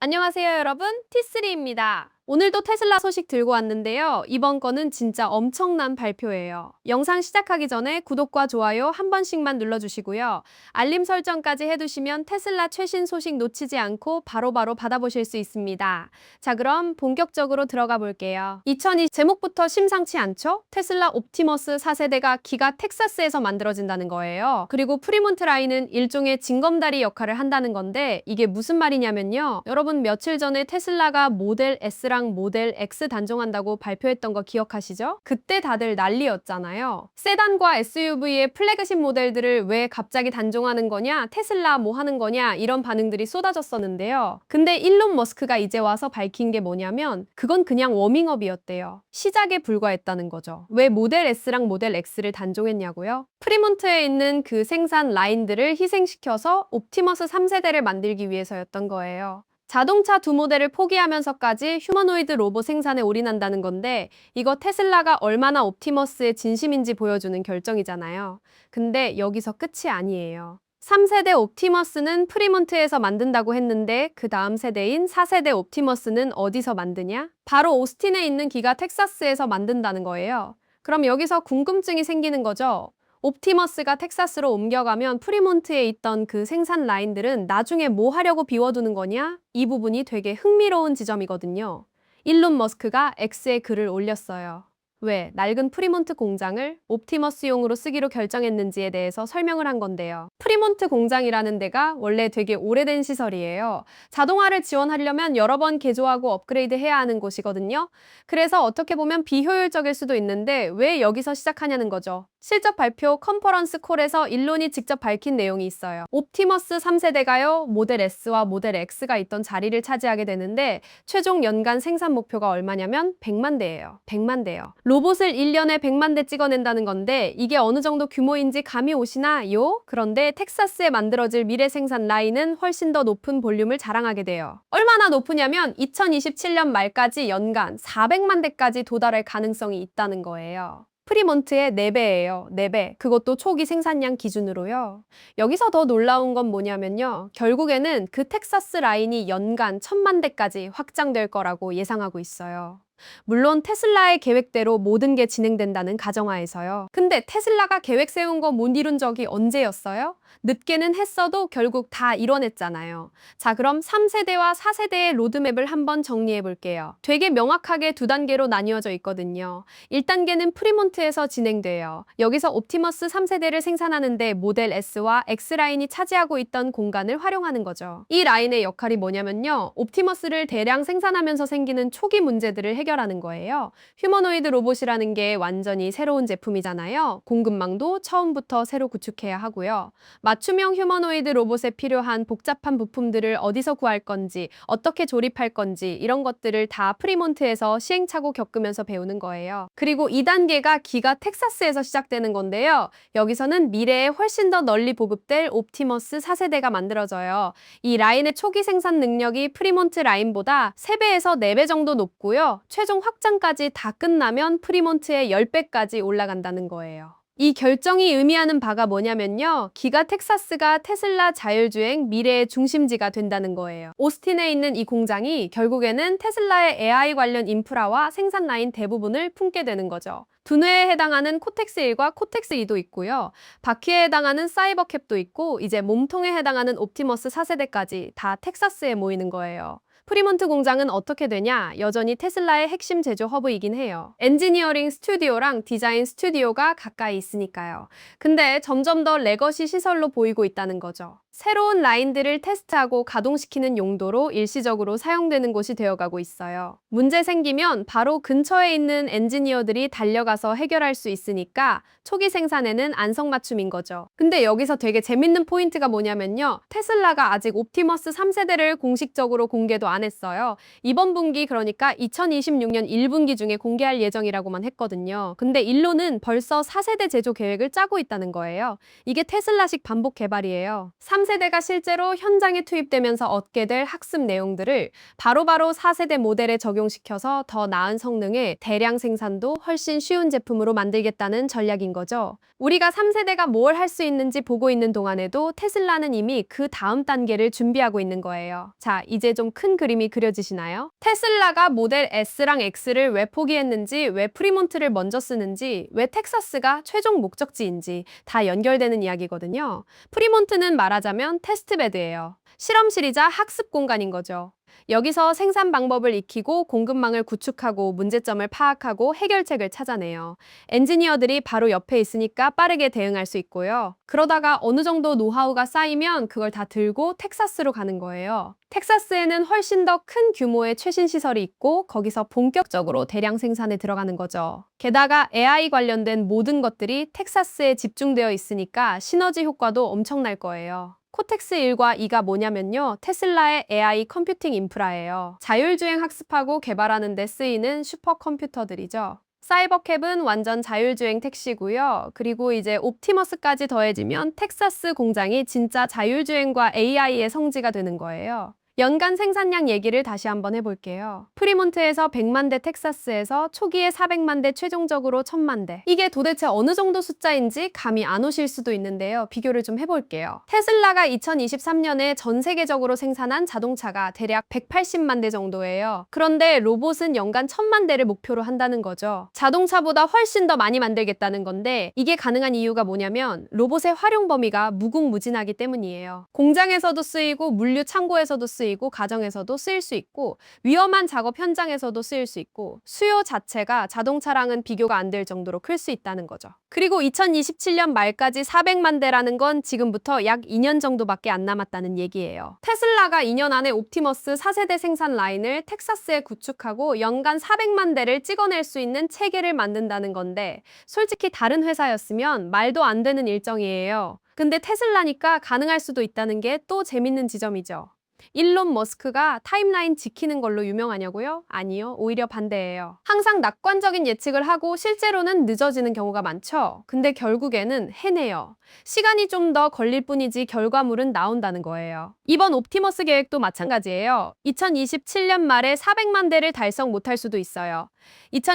안녕하세요, 여러분. T3입니다. 오늘도 테슬라 소식 들고 왔는데요. 이번 거는 진짜 엄청난 발표예요. 영상 시작하기 전에 구독과 좋아요 한 번씩만 눌러주시고요. 알림 설정까지 해두시면 테슬라 최신 소식 놓치지 않고 바로바로 받아보실 수 있습니다. 자, 그럼 본격적으로 들어가 볼게요. 2020 제목부터 심상치 않죠? 테슬라 옵티머스 4세대가 기가 텍사스에서 만들어진다는 거예요. 그리고 프리몬트 라인은 일종의 징검다리 역할을 한다는 건데 이게 무슨 말이냐면요. 여러분 며칠 전에 테슬라가 모델 S랑 모델 X 단종한다고 발표했던 거 기억하시죠? 그때 다들 난리였잖아요. 세단과 SUV의 플래그십 모델들을 왜 갑자기 단종하는 거냐, 테슬라 뭐 하는 거냐 이런 반응들이 쏟아졌었는데요. 근데 일론 머스크가 이제 와서 밝힌 게 뭐냐면 그건 그냥 워밍업이었대요. 시작에 불과했다는 거죠. 왜 모델 S랑 모델 X를 단종했냐고요? 프리몬트에 있는 그 생산 라인들을 희생시켜서 옵티머스 3세대를 만들기 위해서였던 거예요. 자동차 두 모델을 포기하면서까지 휴머노이드 로봇 생산에 올인한다는 건데 이거 테슬라가 얼마나 옵티머스의 진심인지 보여주는 결정이잖아요. 근데 여기서 끝이 아니에요. 3세대 옵티머스는 프리몬트에서 만든다고 했는데 그 다음 세대인 4세대 옵티머스는 어디서 만드냐? 바로 오스틴에 있는 기가 텍사스에서 만든다는 거예요. 그럼 여기서 궁금증이 생기는 거죠. 옵티머스가 텍사스로 옮겨가면 프리몬트에 있던 그 생산 라인들은 나중에 뭐 하려고 비워두는 거냐? 이 부분이 되게 흥미로운 지점이거든요. 일론 머스크가 X에 글을 올렸어요. 왜 낡은 프리몬트 공장을 옵티머스용으로 쓰기로 결정했는지에 대해서 설명을 한 건데요. 프리몬트 공장이라는 데가 원래 되게 오래된 시설이에요. 자동화를 지원하려면 여러 번 개조하고 업그레이드 해야 하는 곳이거든요. 그래서 어떻게 보면 비효율적일 수도 있는데 왜 여기서 시작하냐는 거죠. 실적 발표 컨퍼런스 콜에서 일론이 직접 밝힌 내용이 있어요. 옵티머스 3세대가요, 모델 S와 모델 X가 있던 자리를 차지하게 되는데 최종 연간 생산 목표가 얼마냐면 100만 대예요. 100만 대요. 로봇을 1년에 100만 대 찍어낸다는 건데 이게 어느 정도 규모인지 감이 오시나요? 그런데 텍사스에 만들어질 미래 생산 라인은 훨씬 더 높은 볼륨을 자랑하게 돼요. 얼마나 높으냐면 2027년 말까지 연간 400만 대까지 도달할 가능성이 있다는 거예요. 프리몬트의 4배예요. 4배. 그것도 초기 생산량 기준으로요. 여기서 더 놀라운 건 뭐냐면요. 결국에는 그 텍사스 라인이 연간 1000만 대까지 확장될 거라고 예상하고 있어요. 물론 테슬라의 계획대로 모든 게 진행된다는 가정하에서요. 근데 테슬라가 계획 세운 거 못 이룬 적이 언제였어요? 늦게는 했어도 결국 다 이뤄냈잖아요. 자, 그럼 3세대와 4세대의 로드맵을 한번 정리해 볼게요. 되게 명확하게 두 단계로 나뉘어져 있거든요. 1단계는 프리몬트에서 진행돼요. 여기서 옵티머스 3세대를 생산하는데 모델 S와 X 라인이 차지하고 있던 공간을 활용하는 거죠. 이 라인의 역할이 뭐냐면요. 옵티머스를 대량 생산하면서 생기는 초기 문제들을 해결하는 거예요. 휴머노이드 로봇이라는 게 완전히 새로운 제품이잖아요. 공급망도 처음부터 새로 구축해야 하고요. 맞춤형 휴머노이드 로봇에 필요한 복잡한 부품들을 어디서 구할 건지, 어떻게 조립할 건지 이런 것들을 다 프리몬트에서 시행착오 겪으면서 배우는 거예요. 그리고 2단계가 기가 텍사스에서 시작되는 건데요. 여기서는 미래에 훨씬 더 널리 보급될 옵티머스 4세대가 만들어져요. 이 라인의 초기 생산 능력이 프리몬트 라인보다 3배에서 4배 정도 높고요. 최종 확장까지 다 끝나면 프리몬트의 10배까지 올라간다는 거예요. 이 결정이 의미하는 바가 뭐냐면요. 기가 텍사스가 테슬라 자율주행 미래의 중심지가 된다는 거예요. 오스틴에 있는 이 공장이 결국에는 테슬라의 AI 관련 인프라와 생산 라인 대부분을 품게 되는 거죠. 두뇌에 해당하는 코텍스1과 코텍스2도 있고요. 바퀴에 해당하는 사이버캡도 있고 이제 몸통에 해당하는 옵티머스 4세대까지 다 텍사스에 모이는 거예요. 프리몬트 공장은 어떻게 되냐? 여전히 테슬라의 핵심 제조 허브이긴 해요. 엔지니어링 스튜디오랑 디자인 스튜디오가 가까이 있으니까요. 근데 점점 더 레거시 시설로 보이고 있다는 거죠. 새로운 라인들을 테스트하고 가동시키는 용도로 일시적으로 사용되는 곳이 되어가고 있어요. 문제 생기면 바로 근처에 있는 엔지니어들이 달려가서 해결할 수 있으니까 초기 생산에는 안성맞춤인 거죠. 근데 여기서 되게 재밌는 포인트가 뭐냐면요. 테슬라가 아직 옵티머스 3세대를 공식적으로 공개도 안 했어요. 이번 분기 그러니까 2026년 1분기 중에 공개할 예정이라고만 했거든요. 근데 일론은 벌써 4세대 제조 계획을 짜고 있다는 거예요. 이게 테슬라식 반복 개발이에요. 3세대가 실제로 현장에 투입되면서 얻게 될 학습 내용들을 바로바로 4세대 모델에 적용시켜서 더 나은 성능의 대량 생산도 훨씬 쉬운 제품으로 만들겠다는 전략인 거죠. 우리가 3세대가 뭘 할 수 있는지 보고 있는 동안에도 테슬라는 이미 그 다음 단계를 준비하고 있는 거예요. 자, 이제 좀 큰 그림이 그려지시나요? 테슬라가 모델 S랑 X를 왜 포기했는지, 왜 프리몬트를 먼저 쓰는지, 왜 텍사스가 최종 목적지인지 다 연결되는 이야기거든요. 프리몬트는 말하자면 테스트베드예요. 실험실이자 학습 공간인 거죠. 여기서 생산 방법을 익히고 공급망을 구축하고 문제점을 파악하고 해결책을 찾아내요. 엔지니어들이 바로 옆에 있으니까 빠르게 대응할 수 있고요. 그러다가 어느 정도 노하우가 쌓이면 그걸 다 들고 텍사스로 가는 거예요. 텍사스에는 훨씬 더 큰 규모의 최신 시설이 있고 거기서 본격적으로 대량 생산에 들어가는 거죠. 게다가 AI 관련된 모든 것들이 텍사스에 집중되어 있으니까 시너지 효과도 엄청날 거예요. 코텍스 1과 2가 뭐냐면요. 테슬라의 AI 컴퓨팅 인프라예요. 자율주행 학습하고 개발하는 데 쓰이는 슈퍼컴퓨터들이죠. 사이버캡은 완전 자율주행 택시고요. 그리고 이제 옵티머스까지 더해지면 텍사스 공장이 진짜 자율주행과 AI의 성지가 되는 거예요. 연간 생산량 얘기를 다시 한번 해볼게요. 프리몬트에서 100만 대, 텍사스에서 초기에 400만 대, 최종적으로 1000만 대. 이게 도대체 어느 정도 숫자인지 감이 안 오실 수도 있는데요. 비교를 좀 해볼게요. 테슬라가 2023년에 전 세계적으로 생산한 자동차가 대략 180만 대 정도예요. 그런데 로봇은 연간 1000만 대를 목표로 한다는 거죠. 자동차보다 훨씬 더 많이 만들겠다는 건데 이게 가능한 이유가 뭐냐면 로봇의 활용 범위가 무궁무진하기 때문이에요. 공장에서도 쓰이고 물류 창고에서도 쓰이고 가정에서도 쓰일 수 있고 위험한 작업 현장에서도 쓰일 수 있고 수요 자체가 자동차랑은 비교가 안 될 정도로 클 수 있다는 거죠. 그리고 2027년 말까지 400만 대라는 건 지금부터 약 2년 정도밖에 안 남았다는 얘기예요. 테슬라가 2년 안에 옵티머스 4세대 생산 라인을 텍사스에 구축하고 연간 400만 대를 찍어낼 수 있는 체계를 만든다는 건데 솔직히 다른 회사였으면 말도 안 되는 일정이에요. 근데 테슬라니까 가능할 수도 있다는 게 또 재밌는 지점이죠. 일론 머스크가 타임라인 지키는 걸로 유명하냐고요? 아니요, 오히려 반대예요. 항상 낙관적인 예측을 하고 실제로는 늦어지는 경우가 많죠. 근데 결국에는 해내요. 시간이 좀 더 걸릴 뿐이지 결과물은 나온다는 거예요. 이번 옵티머스 계획도 마찬가지예요. 2027년 말에 400만 대를 달성 못할 수도 있어요.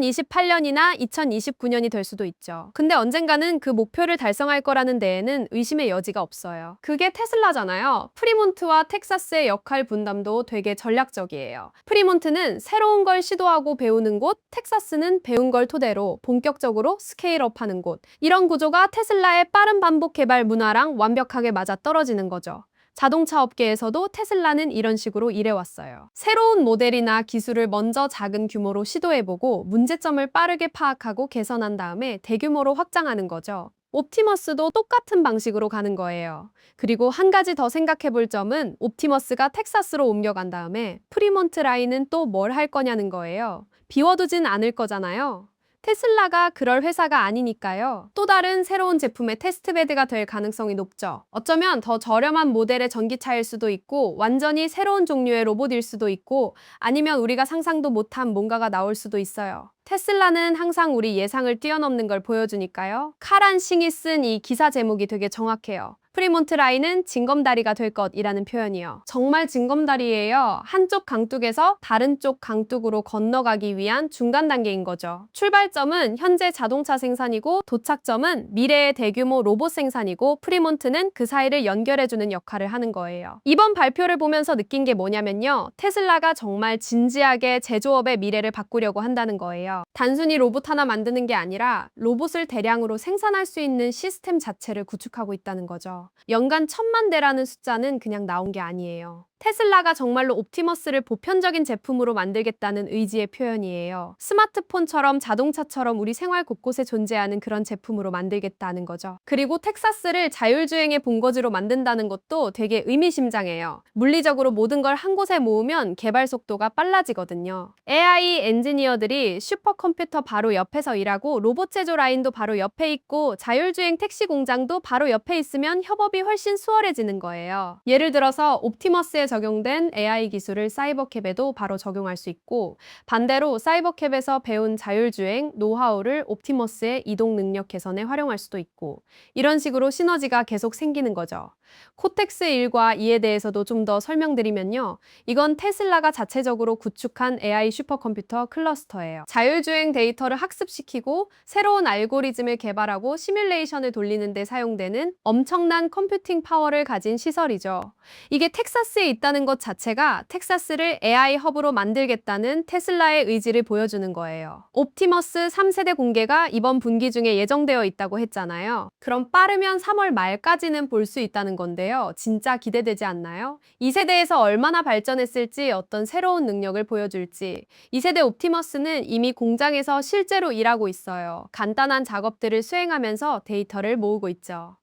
2028년이나 2029년이 될 수도 있죠. 근데 언젠가는 그 목표를 달성할 거라는 데에는 의심의 여지가 없어요. 그게 테슬라잖아요. 프리몬트와 텍사스의 역할 분담도 되게 전략적이에요. 프리몬트는 새로운 걸 시도하고 배우는 곳, 텍사스는 배운 걸 토대로 본격적으로 스케일업하는 곳. 이런 구조가 테슬라의 빠른 반복 개발 문화랑 완벽하게 맞아떨어지는 거죠. 자동차 업계에서도 테슬라는 이런 식으로 일해왔어요. 새로운 모델이나 기술을 먼저 작은 규모로 시도해보고 문제점을 빠르게 파악하고 개선한 다음에 대규모로 확장하는 거죠. 옵티머스도 똑같은 방식으로 가는 거예요. 그리고 한 가지 더 생각해볼 점은 옵티머스가 텍사스로 옮겨간 다음에 프리몬트 라인은 또 뭘 할 거냐는 거예요. 비워두진 않을 거잖아요. 테슬라가 그럴 회사가 아니니까요. 또 다른 새로운 제품의 테스트베드가 될 가능성이 높죠. 어쩌면 더 저렴한 모델의 전기차일 수도 있고 완전히 새로운 종류의 로봇일 수도 있고 아니면 우리가 상상도 못한 뭔가가 나올 수도 있어요. 테슬라는 항상 우리 예상을 뛰어넘는 걸 보여주니까요. 카란 싱이 쓴 이 기사 제목이 되게 정확해요. 프리몬트 라인은 징검다리가 될 것이라는 표현이요. 정말 징검다리예요. 한쪽 강둑에서 다른 쪽 강둑으로 건너가기 위한 중간 단계인 거죠. 출발점은 현재 자동차 생산이고 도착점은 미래의 대규모 로봇 생산이고 프리몬트는 그 사이를 연결해주는 역할을 하는 거예요. 이번 발표를 보면서 느낀 게 뭐냐면요. 테슬라가 정말 진지하게 제조업의 미래를 바꾸려고 한다는 거예요. 단순히 로봇 하나 만드는 게 아니라 로봇을 대량으로 생산할 수 있는 시스템 자체를 구축하고 있다는 거죠. 연간 1000만 대라는 숫자는 그냥 나온 게 아니에요. 테슬라가 정말로 옵티머스를 보편적인 제품으로 만들겠다는 의지의 표현이에요. 스마트폰처럼 자동차처럼 우리 생활 곳곳에 존재하는 그런 제품으로 만들겠다는 거죠. 그리고 텍사스를 자율주행의 본거지로 만든다는 것도 되게 의미심장해요. 물리적으로 모든 걸 한 곳에 모으면 개발 속도가 빨라지거든요. AI 엔지니어들이 슈퍼컴퓨터 바로 옆에서 일하고 로봇 제조 라인도 바로 옆에 있고 자율주행 택시 공장도 바로 옆에 있으면 협업이 훨씬 수월해지는 거예요. 예를 들어서 옵티머스의 적용된 AI 기술을 사이버캡에도 바로 적용할 수 있고, 반대로 사이버캡에서 배운 자율주행 노하우를 옵티머스의 이동 능력 개선에 활용할 수도 있고, 이런 식으로 시너지가 계속 생기는 거죠. 코텍스 1과 2에 대해서도 좀 더 설명드리면요. 이건 테슬라가 자체적으로 구축한 AI 슈퍼컴퓨터 클러스터예요. 자율주행 데이터를 학습시키고 새로운 알고리즘을 개발하고 시뮬레이션을 돌리는 데 사용되는 엄청난 컴퓨팅 파워를 가진 시설이죠. 이게 텍사스에 있다는 것 자체가 텍사스를 AI 허브로 만들겠다는 테슬라의 의지를 보여주는 거예요. 옵티머스 3세대 공개가 이번 분기 중에 예정되어 있다고 했잖아요. 그럼 빠르면 3월 말까지는 볼 수 있다는 건데요. 진짜 기대되지 않나요? 2세대에서 얼마나 발전했을지, 어떤 새로운 능력을 보여줄지. 2세대 옵티머스는 이미 공장에서 실제로 일하고 있어요. 간단한 작업들을 수행하면서 데이터를 모으고 있죠.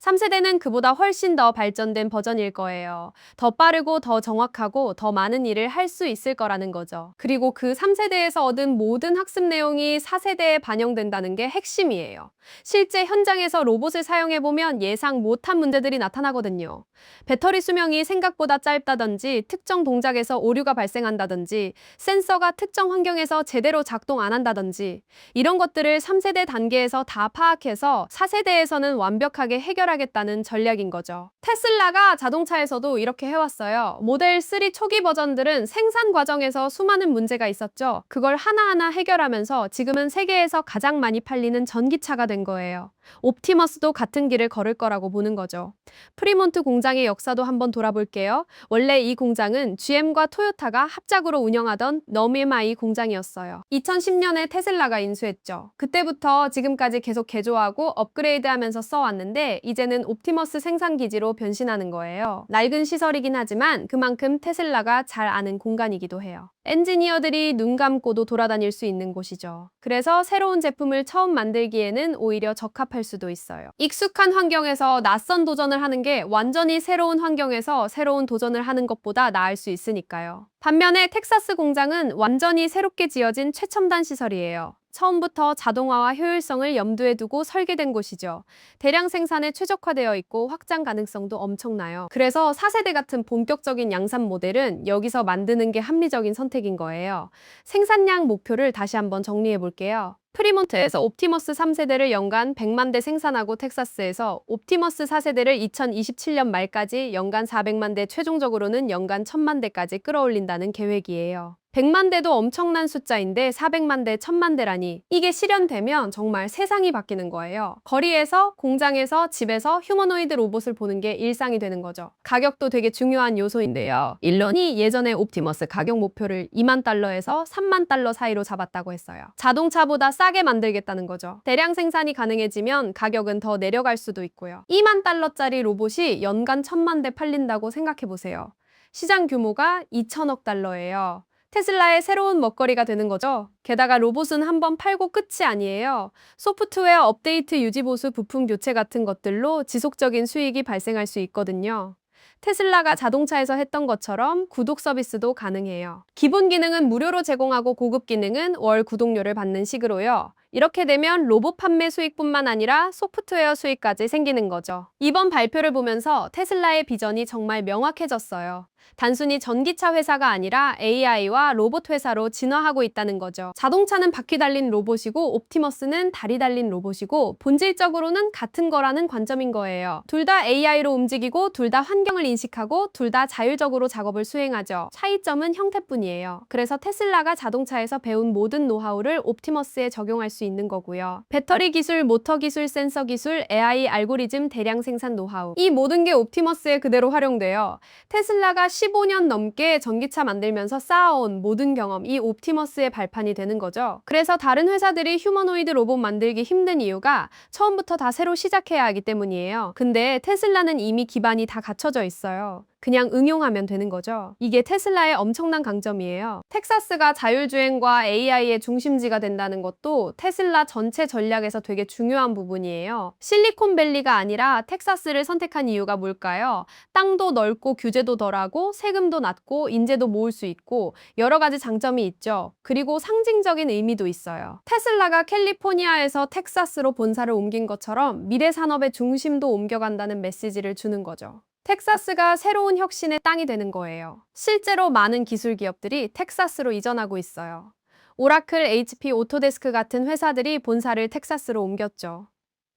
3세대는 그보다 훨씬 더 발전된 버전일 거예요. 더 빠르고 더 정확하고 더 많은 일을 할 수 있을 거라는 거죠. 그리고 그 3세대에서 얻은 모든 학습 내용이 4세대에 반영된다는 게 핵심이에요. 실제 현장에서 로봇을 사용해보면 예상 못한 문제들이 나타나거든요. 배터리 수명이 생각보다 짧다든지, 특정 동작에서 오류가 발생한다든지, 센서가 특정 환경에서 제대로 작동 안 한다든지, 이런 것들을 3세대 단계에서 다 파악해서 4세대에서는 완벽하게 해결하겠다는 전략인 거죠. 테슬라가 자동차에서도 이렇게 해왔어요. 모델 3 초기 버전들은 생산 과정에서 수많은 문제가 있었죠. 그걸 하나하나 해결하면서 지금은 세계에서 가장 많이 팔리는 전기차가 된 거예요. 옵티머스도 같은 길을 걸을 거라고 보는 거죠. 프리몬트 공장의 역사도 한번 돌아볼게요. 원래 이 공장은 GM과 토요타가 합작으로 운영하던 너미마이 공장이었어요. 2010년에 테슬라가 인수했죠. 그때부터 지금까지 계속 개조하고 업그레이드하면서 써왔는데, 이제는 옵티머스 생산기지로 변신하는 거예요. 낡은 시설이긴 하지만 그만큼 테슬라가 잘 아는 공간이기도 해요. 엔지니어들이 눈 감고도 돌아다닐 수 있는 곳이죠. 그래서 새로운 제품을 처음 만들기에는 오히려 적합할 수도 있어요. 익숙한 환경에서 낯선 도전을 하는 게 완전히 새로운 환경에서 새로운 도전을 하는 것보다 나을 수 있으니까요. 반면에 텍사스 공장은 완전히 새롭게 지어진 최첨단 시설이에요. 처음부터 자동화와 효율성을 염두에 두고 설계된 곳이죠. 대량 생산에 최적화되어 있고 확장 가능성도 엄청나요. 그래서 4세대 같은 본격적인 양산 모델은 여기서 만드는 게 합리적인 선택인 거예요. 생산량 목표를 다시 한번 정리해 볼게요. 프리몬트에서 옵티머스 3세대를 연간 100만 대 생산하고, 텍사스에서 옵티머스 4세대를 2027년 말까지 연간 400만 대, 최종적으로는 연간 1000만 대까지 끌어올린다는 계획이에요. 100만 대도 엄청난 숫자인데 400만 대, 1000만 대라니, 이게 실현되면 정말 세상이 바뀌는 거예요. 거리에서, 공장에서, 집에서 휴머노이드 로봇을 보는 게 일상이 되는 거죠. 가격도 되게 중요한 요소인데요. 일론이 예전에 옵티머스 가격 목표를 2만 달러에서 3만 달러 사이로 잡았다고 했어요. 자동차보다 싸게 만들겠다는 거죠. 대량 생산이 가능해지면 가격은 더 내려갈 수도 있고요. 2만 달러짜리 로봇이 연간 1000만 대 팔린다고 생각해보세요. 시장 규모가 2천억 달러예요. 테슬라의 새로운 먹거리가 되는 거죠. 게다가 로봇은 한번 팔고 끝이 아니에요. 소프트웨어 업데이트, 유지보수, 부품 교체 같은 것들로 지속적인 수익이 발생할 수 있거든요. 테슬라가 자동차에서 했던 것처럼 구독 서비스도 가능해요. 기본 기능은 무료로 제공하고 고급 기능은 월 구독료를 받는 식으로요. 이렇게 되면 로봇 판매 수익뿐만 아니라 소프트웨어 수익까지 생기는 거죠. 이번 발표를 보면서 테슬라의 비전이 정말 명확해졌어요. 단순히 전기차 회사가 아니라 AI와 로봇 회사로 진화하고 있다는 거죠. 자동차는 바퀴 달린 로봇이고 옵티머스는 다리 달린 로봇이고, 본질적으로는 같은 거라는 관점인 거예요. 둘 다 AI로 움직이고, 둘 다 환경을 인식하고, 둘 다 자율적으로 작업을 수행하죠. 차이점은 형태뿐이에요. 그래서 테슬라가 자동차에서 배운 모든 노하우를 옵티머스에 적용할 수 있는 거고요. 배터리 기술, 모터 기술, 센서 기술, AI 알고리즘, 대량 생산 노하우, 이 모든 게 옵티머스에 그대로 활용돼요. 테슬라가 15년 넘게 전기차 만들면서 쌓아온 모든 경험, 이 옵티머스의 발판이 되는 거죠. 그래서 다른 회사들이 휴머노이드 로봇 만들기 힘든 이유가 처음부터 다 새로 시작해야 하기 때문이에요. 근데 테슬라는 이미 기반이 다 갖춰져 있어요. 그냥 응용하면 되는 거죠. 이게 테슬라의 엄청난 강점이에요. 텍사스가 자율주행과 AI의 중심지가 된다는 것도 테슬라 전체 전략에서 되게 중요한 부분이에요. 실리콘밸리가 아니라 텍사스를 선택한 이유가 뭘까요? 땅도 넓고 규제도 덜하고 세금도 낮고 인재도 모을 수 있고 여러 가지 장점이 있죠. 그리고 상징적인 의미도 있어요. 테슬라가 캘리포니아에서 텍사스로 본사를 옮긴 것처럼 미래 산업의 중심도 옮겨간다는 메시지를 주는 거죠. 텍사스가 새로운 혁신의 땅이 되는 거예요. 실제로 많은 기술 기업들이 텍사스로 이전하고 있어요. 오라클, HP, 오토데스크 같은 회사들이 본사를 텍사스로 옮겼죠.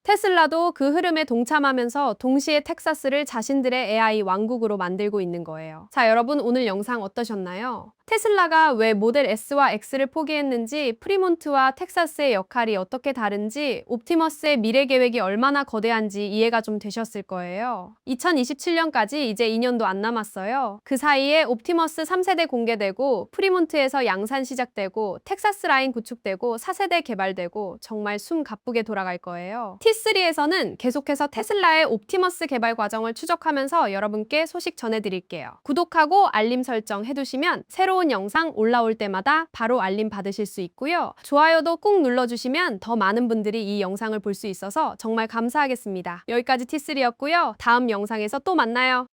테슬라도 그 흐름에 동참하면서 동시에 텍사스를 자신들의 AI 왕국으로 만들고 있는 거예요. 자, 여러분 오늘 영상 어떠셨나요? 테슬라가 왜 모델 S와 X를 포기했는지, 프리몬트와 텍사스의 역할이 어떻게 다른지, 옵티머스의 미래 계획이 얼마나 거대한지 이해가 좀 되셨을 거예요. 2027년까지 이제 2년도 안 남았어요. 그 사이에 옵티머스 3세대 공개되고, 프리몬트에서 양산 시작되고, 텍사스 라인 구축되고, 4세대 개발되고, 정말 숨 가쁘게 돌아갈 거예요. T3에서는 계속해서 테슬라의 옵티머스 개발 과정을 추적하면서 여러분께 소식 전해드릴게요. 구독하고 알림 설정 해두시면 새로운 영상 올라올 때마다 바로 알림 받으실 수 있고요. 좋아요도 꾹 눌러주시면 더 많은 분들이 이 영상을 볼 수 있어서 정말 감사하겠습니다. 여기까지 T3였고요. 다음 영상에서 또 만나요.